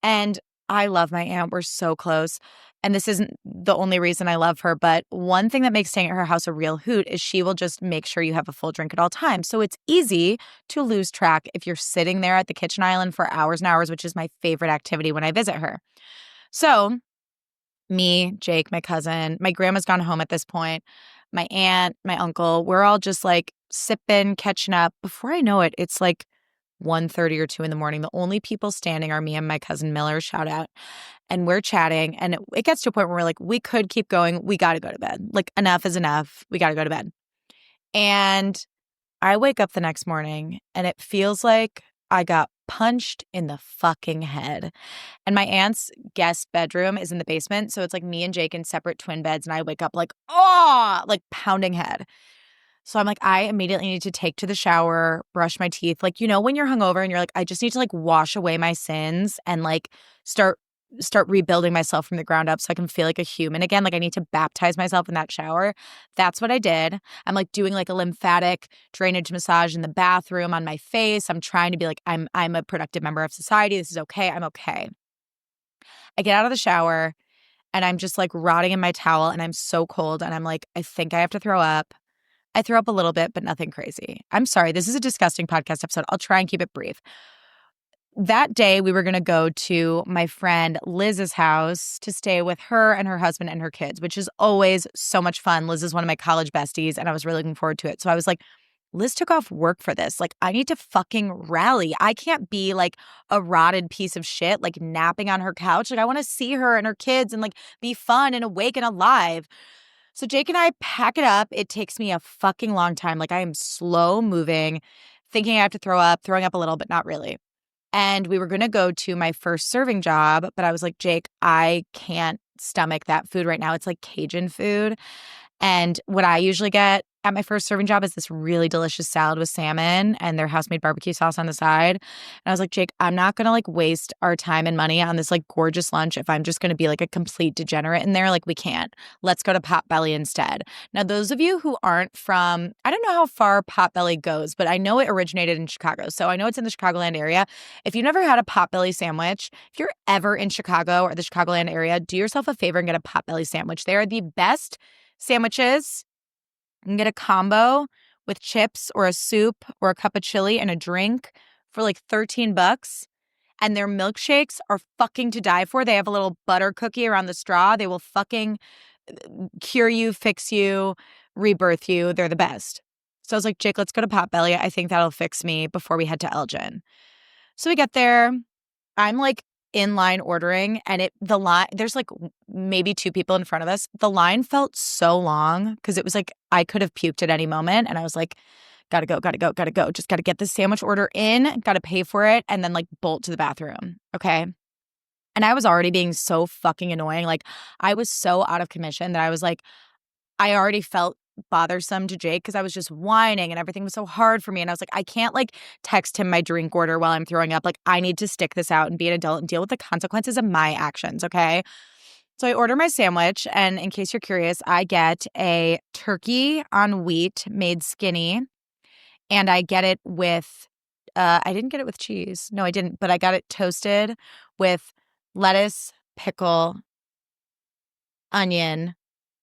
and I love my aunt. We're so close. And this isn't the only reason I love her, but one thing that makes staying at her house a real hoot is she will just make sure you have a full drink at all times. So it's easy to lose track if you're sitting there at the kitchen island for hours and hours, which is my favorite activity when I visit her. So me, Jake, my cousin, my grandma's gone home at this point, my aunt, my uncle, we're all just like sipping, catching up. Before I know it, it's like 1:30 or 2 in the morning. The only people standing are me and my cousin Miller, shout out. And we're chatting. And it gets to a point where we're like, we could keep going. We got to go to bed. Like, enough is enough. We got to go to bed. And I wake up the next morning and it feels like I got punched in the fucking head. And my aunt's guest bedroom is in the basement. So it's like me and Jake in separate twin beds. And I wake up like, oh, like pounding head. So I'm like, I immediately need to take to the shower, brush my teeth. Like, when you're hungover and you're like, I just need to like wash away my sins and like start rebuilding myself from the ground up so I can feel like a human again. Like I need to baptize myself in that shower. That's what I did. I'm like doing like a lymphatic drainage massage in the bathroom on my face. I'm trying to be like, I'm a productive member of society. This is okay. I'm okay. I get out of the shower and I'm just like rotting in my towel and I'm so cold and I'm like, I think I have to throw up. I threw up a little bit, but nothing crazy. I'm sorry. This is a disgusting podcast episode. I'll try and keep it brief. That day, we were going to go to my friend Liz's house to stay with her and her husband and her kids, which is always so much fun. Liz is one of my college besties, and I was really looking forward to it. So I was like, Liz took off work for this. Like, I need to fucking rally. I can't be like a rotted piece of shit, like napping on her couch. Like, I want to see her and her kids and like be fun and awake and alive. So Jake and I pack it up. It takes me a fucking long time. Like I am slow moving, thinking I have to throw up, throwing up a little, but not really. And we were going to go to my first serving job, but I was like, Jake, I can't stomach that food right now. It's like Cajun food. And what I usually get at my first serving job is this really delicious salad with salmon and their house-made barbecue sauce on the side. And I was like, Jake, I'm not going to like waste our time and money on this like gorgeous lunch if I'm just going to be like a complete degenerate in there. Like we can't. Let's go to Potbelly instead. Now, those of you who aren't from, I don't know how far Potbelly goes, but I know it originated in Chicago. So I know it's in the Chicagoland area. If you've never had a Potbelly sandwich, if you're ever in Chicago or the Chicagoland area, do yourself a favor and get a Potbelly sandwich. They are the best sandwiches. You can get a combo with chips or a soup or a cup of chili and a drink for like $13. And their milkshakes are fucking to die for. They have a little butter cookie around the straw. They will fucking cure you, fix you, rebirth you. They're the best. So I was like, Jake, let's go to Potbelly. I think that'll fix me before we head to Elgin. So we get there. I'm like in line ordering and the line, there's like maybe two people in front of us. The line felt so long because it was like I could have puked at any moment. And I was like, gotta go. Just gotta get this sandwich order in, gotta pay for it, and then like bolt to the bathroom. Okay. And I was already being so fucking annoying. Like I was so out of commission that I was like, I already felt bothersome to Jake because I was just whining and everything was so hard for me. And I was like, I can't like text him my drink order while I'm throwing up. Like I need to stick this out and be an adult and deal with the consequences of my actions. Okay. So I order my sandwich. And in case you're curious, I get a turkey on wheat made skinny. And I get it with, I didn't get it with cheese. No, I didn't. But I got it toasted with lettuce, pickle, onion,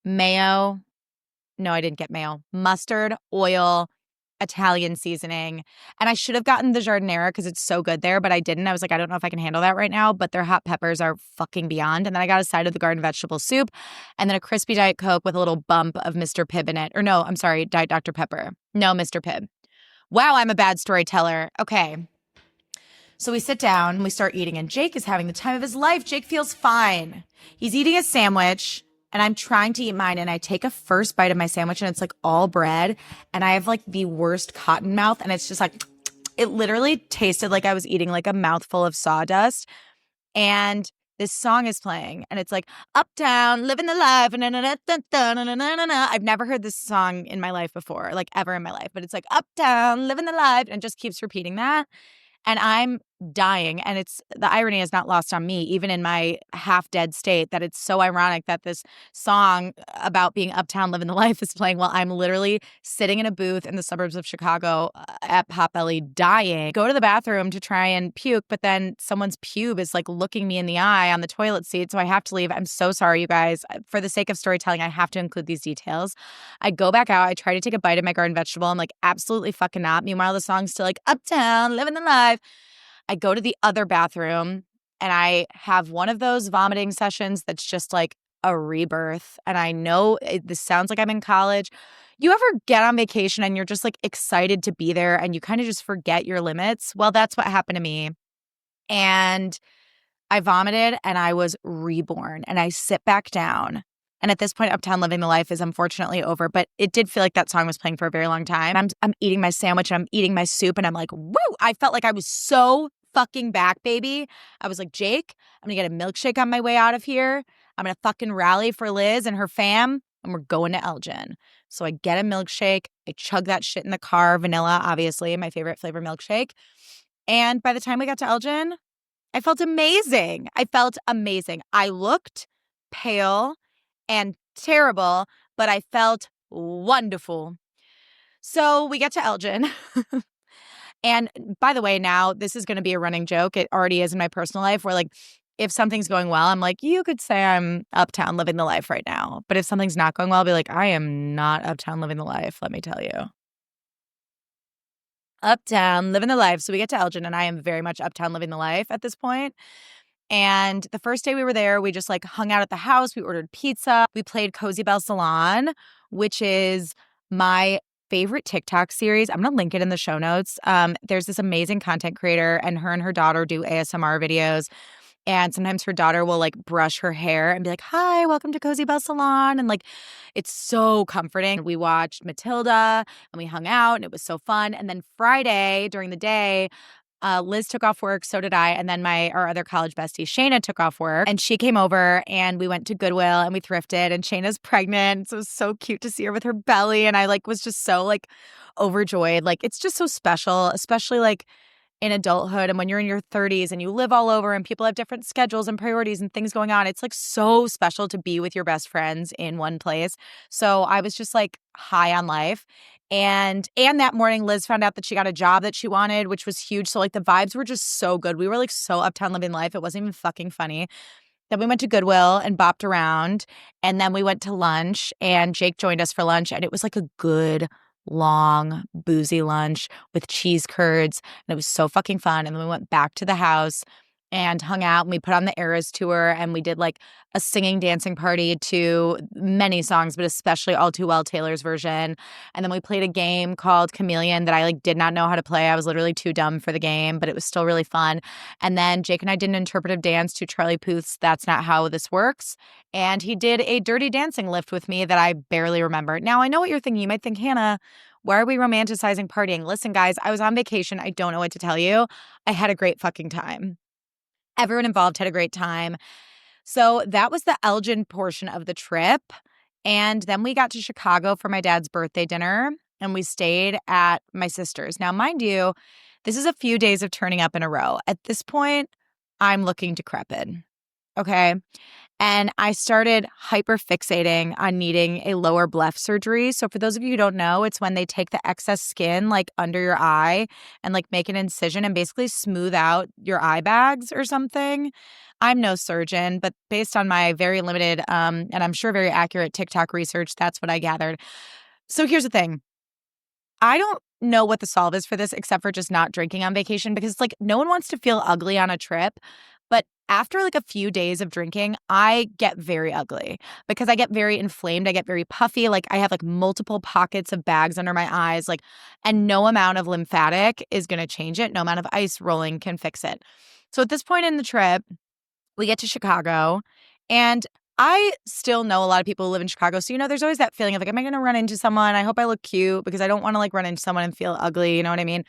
mayo. No, I didn't get mayo. Mustard, oil, Italian seasoning. And I should have gotten the giardiniera because it's so good there, but I didn't. I was like, I don't know if I can handle that right now, but their hot peppers are fucking beyond. And then I got a side of the garden vegetable soup and then a crispy Diet Coke with a little bump of Mr. Pibb in it. Or no, I'm sorry, Diet Dr. Pepper. No, Mr. Pibb. Wow, I'm a bad storyteller. Okay. So we sit down, we start eating, and Jake is having the time of his life. Jake feels fine. He's eating a sandwich. And I'm trying to eat mine and I take a first bite of my sandwich and it's like all bread and I have like the worst cotton mouth and it's just like, it literally tasted like I was eating like a mouthful of sawdust. And this song is playing and it's like uptown, living the life. I've never heard this song in my life before, like ever in my life, but it's like uptown, living the life and it just keeps repeating that. And I'm dying. And the irony is not lost on me, even in my half dead state, that it's so ironic that this song about being uptown living the life is playing while I'm literally sitting in a booth in the suburbs of Chicago at Potbelly dying. Go to the bathroom to try and puke, but then someone's pube is like looking me in the eye on the toilet seat. So I have to leave. I'm so sorry, you guys. For the sake of storytelling, I have to include these details. I go back out. I try to take a bite of my garden vegetable. I'm like, absolutely fucking not. Meanwhile, the song's still like uptown living the life. I go to the other bathroom and I have one of those vomiting sessions that's just like a rebirth. And I know this sounds like I'm in college. You ever get on vacation and you're just like excited to be there and you kind of just forget your limits? Well, that's what happened to me. And I vomited and I was reborn and I sit back down. And at this point, Uptown Living the Life is unfortunately over, but it did feel like that song was playing for a very long time. I'm eating my sandwich and I'm eating my soup and I'm like, woo! I felt like I was so fucking back, baby. I was like, Jake, I'm gonna get a milkshake on my way out of here. I'm gonna fucking rally for Liz and her fam and we're going to Elgin. So I get a milkshake. I chug that shit in the car. Vanilla, obviously, my favorite flavor milkshake. And by the time we got to Elgin, I felt amazing. I felt amazing. I looked pale and terrible, but I felt wonderful. So we get to Elgin. And by the way, now this is going to be a running joke. It already is in my personal life where, like, if something's going well, I'm like, you could say I'm uptown living the life right now. But if something's not going well, I'll be like, I am not uptown living the life, let me tell you. Uptown living the life. So we get to Elgin, and I am very much uptown living the life at this point. And the first day we were there, we just like hung out at the house. We ordered pizza. We played Cozy Bell Salon, which is my favorite TikTok series. I'm going to link it in the show notes. There's this amazing content creator, and her daughter do ASMR videos. And sometimes her daughter will like brush her hair and be like, hi, welcome to Cozy Bell Salon. And like, it's so comforting. We watched Matilda and we hung out and it was so fun. And then Friday during the day, Liz took off work, so did I. And then our other college bestie, Shayna, took off work. And she came over and we went to Goodwill and we thrifted. And Shayna's pregnant. So it was so cute to see her with her belly. And I like was just so like overjoyed. Like it's just so special, especially like in adulthood and when you're in your 30s and you live all over and people have different schedules and priorities and things going on. It's like so special to be with your best friends in one place. So I was just like high on life. And that morning, Liz found out that she got a job that she wanted, which was huge. So like the vibes were just so good. We were like so uptown living life. It wasn't even fucking funny. Then we went to Goodwill and bopped around. And then we went to lunch and Jake joined us for lunch. And it was like a good, long, boozy lunch with cheese curds. And it was so fucking fun. And then we went back to the house and hung out. And we put on the Eras tour and we did like a singing, dancing party to many songs, but especially All Too Well, Taylor's version. And then we played a game called Chameleon that I like did not know how to play. I was literally too dumb for the game, but it was still really fun. And then Jake and I did an interpretive dance to Charlie Puth's That's Not How This Works. And he did a Dirty Dancing lift with me that I barely remember. Now, I know what you're thinking. You might think, Hannah, why are we romanticizing partying? Listen, guys, I was on vacation. I don't know what to tell you. I had a great fucking time. Everyone involved had a great time. So that was the Elgin portion of the trip. And then we got to Chicago for my dad's birthday dinner and we stayed at my sister's. Now, mind you, this is a few days of turning up in a row. At this point, I'm looking decrepit. Okay. And I started hyperfixating on needing a lower bleph surgery. So for those of you who don't know, it's when they take the excess skin like under your eye and like make an incision and basically smooth out your eye bags or something. I'm no surgeon, but based on my very limited and I'm sure very accurate TikTok research, that's what I gathered. So here's the thing. I don't know what the solve is for this except for just not drinking on vacation because it's like no one wants to feel ugly on a trip. But after like a few days of drinking, I get very ugly because I get very inflamed. I get very puffy. Like I have like multiple pockets of bags under my eyes, like, and no amount of lymphatic is going to change it. No amount of ice rolling can fix it. So at this point in the trip, we get to Chicago and I still know a lot of people who live in Chicago. So, you know, there's always that feeling of like, am I going to run into someone? I hope I look cute because I don't want to like run into someone and feel ugly. You know what I mean?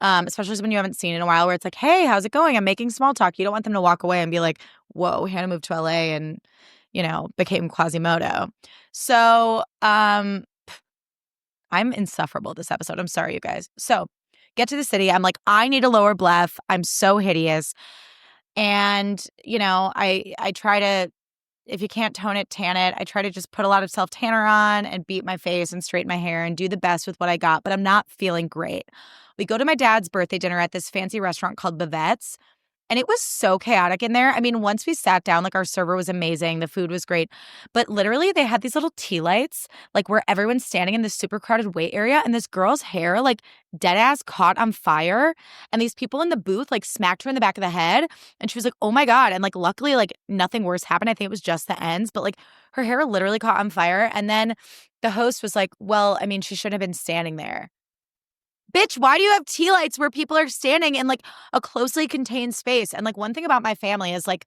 Especially when you haven't seen in a while where it's like, hey, how's it going? I'm making small talk. You don't want them to walk away and be like, whoa, Hannah moved to LA and, you know, became Quasimodo. So I'm insufferable this episode. I'm sorry, you guys. So get to the city. I'm like, I need a lower bleph. I'm so hideous. And, you know, I try to, if you can't tone it, tan it. I try to just put a lot of self-tanner on and beat my face and straighten my hair and do the best with what I got, but I'm not feeling great. We go to my dad's birthday dinner at this fancy restaurant called Bavette's, and it was so chaotic in there. I mean, once we sat down, like our server was amazing. The food was great. But literally they had these little tea lights, like where everyone's standing in this super crowded wait area. And this girl's hair, like dead ass caught on fire. And these people in the booth like smacked her in the back of the head. And she was like, oh my God. And like, luckily, like nothing worse happened. I think it was just the ends. But like her hair literally caught on fire. And then the host was like, well, I mean, she shouldn't have been standing there. Bitch, why do you have tea lights where people are standing in like a closely contained space? And like one thing about my family is like,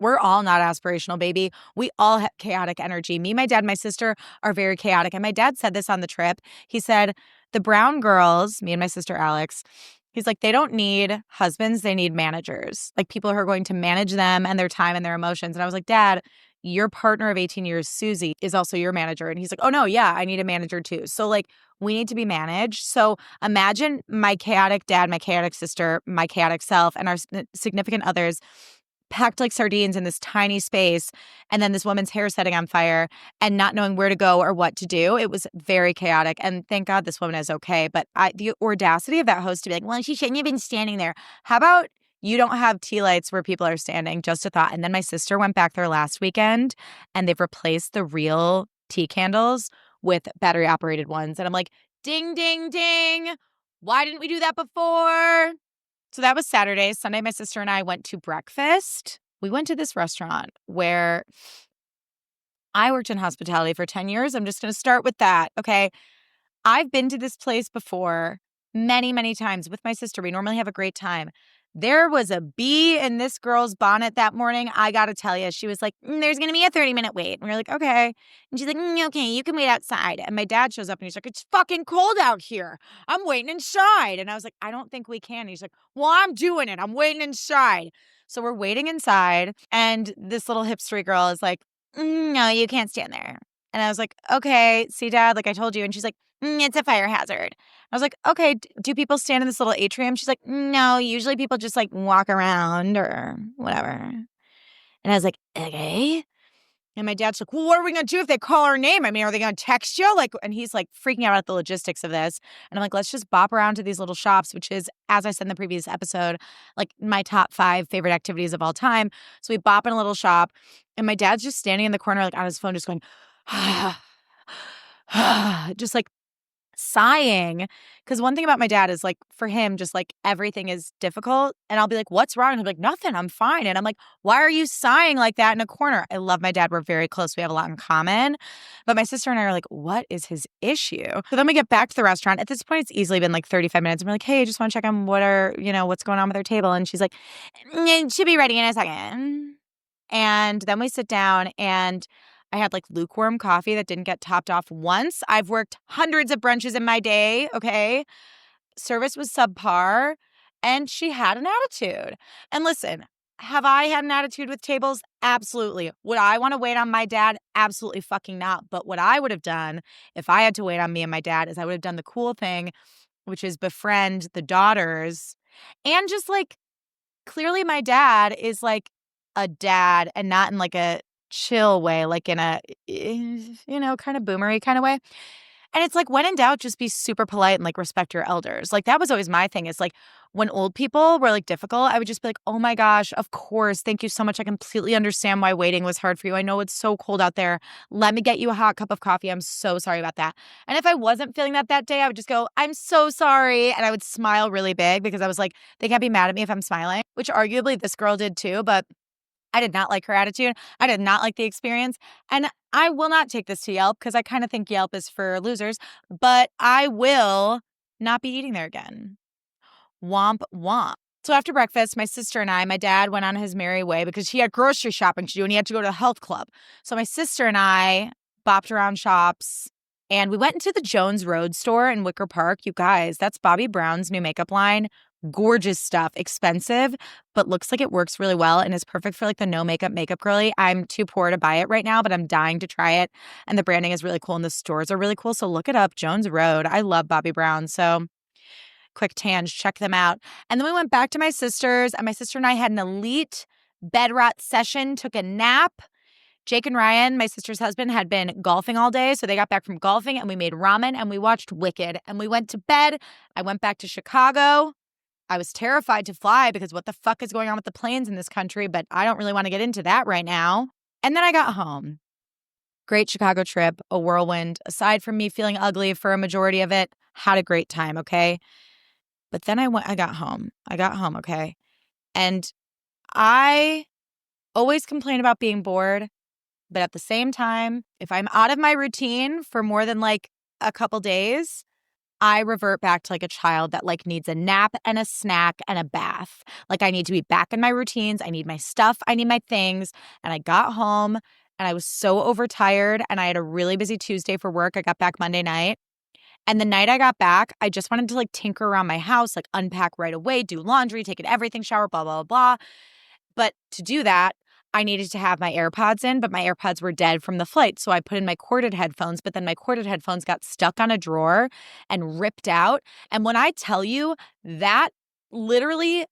we're all not aspirational, baby. We all have chaotic energy. Me, my dad, my sister are very chaotic. And my dad said this on the trip. He said, the Brown girls, me and my sister Alex, he's like, they don't need husbands. They need managers, like people who are going to manage them and their time and their emotions. And I was like, Dad, your partner of 18 years, Susie, is also your manager. And he's like, oh, no, yeah, I need a manager too. So like we need to be managed. So imagine my chaotic dad, my chaotic sister, my chaotic self, and our significant others packed like sardines in this tiny space, and then this woman's hair setting on fire and not knowing where to go or what to do. It was very chaotic. And thank God this woman is okay. But the audacity of that host to be like, well, she shouldn't have been standing there. How about you don't have tea lights where people are standing? Just a thought. And then my sister went back there last weekend and they've replaced the real tea candles with battery operated ones. And I'm like, ding, ding, ding. Why didn't we do that before? So that was Saturday. Sunday, my sister and I went to breakfast. We went to this restaurant where I worked in hospitality for 10 years. I'm just going to start with that, okay? I've been to this place before many, many times with my sister. We normally have a great time. There was a bee in this girl's bonnet that morning. I got to tell you, she was like, there's going to be a 30-minute wait. And we are like, okay. And she's like, okay, you can wait outside. And my dad shows up and he's like, it's fucking cold out here. I'm waiting inside. And I was like, I don't think we can. And he's like, well, I'm doing it. I'm waiting inside. So we're waiting inside. And this little hipstery girl is like, no, you can't stand there. And I was like, okay, see, Dad, like I told you. And she's like, it's a fire hazard. I was like, okay, do people stand in this little atrium? She's like, no, usually people just like walk around or whatever. And I was like, okay. And my dad's like, well, what are we going to do if they call our name? I mean, are they going to text you? Like, and he's like freaking out at the logistics of this. And I'm like, let's just bop around to these little shops, which is, as I said in the previous episode, like my top 5 favorite activities of all time. So we bop in a little shop and my dad's just standing in the corner, like on his phone, just going, just like sighing. Because one thing about my dad is like, for him, just like everything is difficult. And I'll be like, what's wrong? And he'll be like, nothing, I'm fine. And I'm like, why are you sighing like that in a corner? I love my dad. We're very close. We have a lot in common. But my sister and I are like, what is his issue? So then we get back to the restaurant. At this point, it's easily been like 35 minutes. And we're like, hey, just want to check on what's going on with our table. And she's like, it should be ready in a second. And then we sit down and I had like lukewarm coffee that didn't get topped off once. I've worked hundreds of brunches in my day, okay? Service was subpar, and she had an attitude. And listen, have I had an attitude with tables? Absolutely. Would I want to wait on my dad? Absolutely fucking not. But what I would have done if I had to wait on me and my dad is I would have done the cool thing, which is befriend the daughters. And just like, clearly my dad is like a dad and not in like a chill way, like in a, kind of boomery kind of way. And it's like, when in doubt, just be super polite and like respect your elders. Like that was always my thing. It's like when old people were like difficult, I would just be like, oh my gosh, of course. Thank you so much. I completely understand why waiting was hard for you. I know it's so cold out there. Let me get you a hot cup of coffee. I'm so sorry about that. And if I wasn't feeling that day, I would just go, I'm so sorry. And I would smile really big because I was like, they can't be mad at me if I'm smiling, which arguably this girl did too. But I did not like her attitude. I did not like the experience. And I will not take this to Yelp because I kind of think Yelp is for losers, but I will not be eating there again. Womp womp. So after breakfast, my sister and my dad went on his merry way because he had grocery shopping to do and he had to go to the health club. So my sister and I bopped around shops and we went into the Jones Road store in Wicker Park. You guys, that's Bobbi Brown's new makeup line. Gorgeous stuff, expensive, but looks like it works really well and is perfect for like the no makeup girly. I'm too poor to buy it right now, but I'm dying to try it. And the branding is really cool and the stores are really cool. So look it up, Jones Road. I love Bobbi Brown. So quick tang, check them out. And then we went back to my sister's and my sister and I had an elite bed rot session, took a nap. Jake and Ryan, my sister's husband, had been golfing all day. So they got back from golfing and we made ramen and we watched Wicked and we went to bed. I went back to Chicago. I was terrified to fly because what the fuck is going on with the planes in this country, but I don't really want to get into that right now. And then I got home. Great Chicago trip, a whirlwind. Aside from me feeling ugly for a majority of it, had a great time, okay? But then I got home, okay? And I always complain about being bored, but at the same time, if I'm out of my routine for more than like a couple days, I revert back to like a child that like needs a nap and a snack and a bath. Like I need to be back in my routines. I need my stuff. I need my things. And I got home and I was so overtired and I had a really busy Tuesday for work. I got back Monday night. And the night I got back, I just wanted to like tinker around my house, like unpack right away, do laundry, take an everything shower, blah, blah, blah, blah. But to do that, I needed to have my AirPods in, but my AirPods were dead from the flight. So I put in my corded headphones, but then my corded headphones got stuck on a drawer and ripped out. And when I tell you that literally,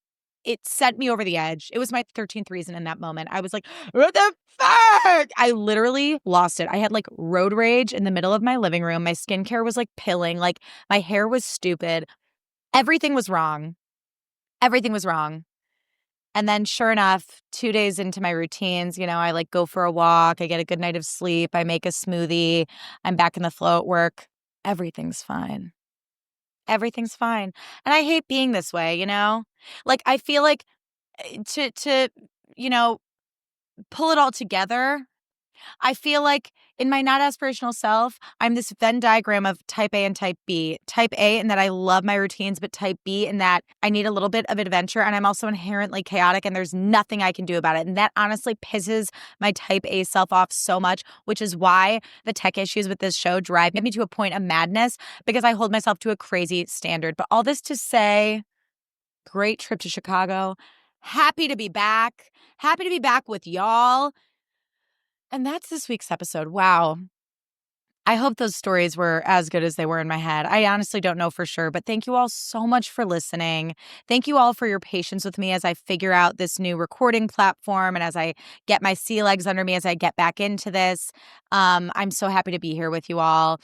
it sent me over the edge. It was my 13th reason in that moment. I was like, what the fuck? I literally lost it. I had like road rage in the middle of my living room. My skincare was like pilling. Like my hair was stupid. Everything was wrong. Everything was wrong. And then sure enough, 2 days into my routines, I like go for a walk. I get a good night of sleep. I make a smoothie. I'm back in the flow at work. Everything's fine. Everything's fine. And I hate being this way, Like I feel like you know, pull it all together. I feel like in my not aspirational self, I'm this Venn diagram of type A and type B. Type A in that I love my routines, but type B in that I need a little bit of adventure and I'm also inherently chaotic and there's nothing I can do about it. And that honestly pisses my type A self off so much, which is why the tech issues with this show drive me to a point of madness because I hold myself to a crazy standard. But all this to say, great trip to Chicago. Happy to be back. Happy to be back with y'all. And that's this week's episode. Wow. I hope those stories were as good as they were in my head. I honestly don't know for sure, but thank you all so much for listening. Thank you all for your patience with me as I figure out this new recording platform and as I get my sea legs under me as I get back into this. I'm so happy to be here with you all.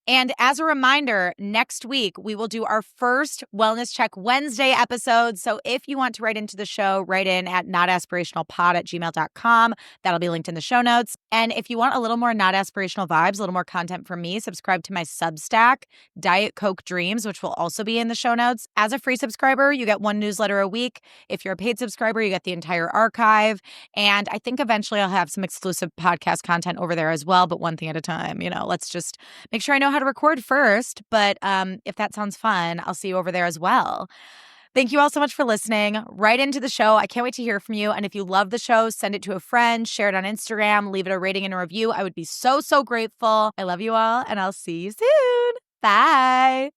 And as a reminder, next week, we will do our first Wellness Check Wednesday episode. So if you want to write into the show, write in at notaspirationalpod@gmail.com. That'll be linked in the show notes. And if you want a little more not aspirational vibes, a little more content from me, subscribe to my Substack, Diet Coke Dreams, which will also be in the show notes. As a free subscriber, you get one newsletter a week. If you're a paid subscriber, you get the entire archive. And I think eventually I'll have some exclusive podcast content over there as well, but one thing at a time. Let's just make sure I know how to record first, but if that sounds fun, I'll see you over there as well. Thank you all so much for listening. Write into the show. I can't wait to hear from you. And if you love the show, send it to a friend, share it on Instagram, leave it a rating and a review. I would be so, so grateful. I love you all, and I'll see you soon. Bye.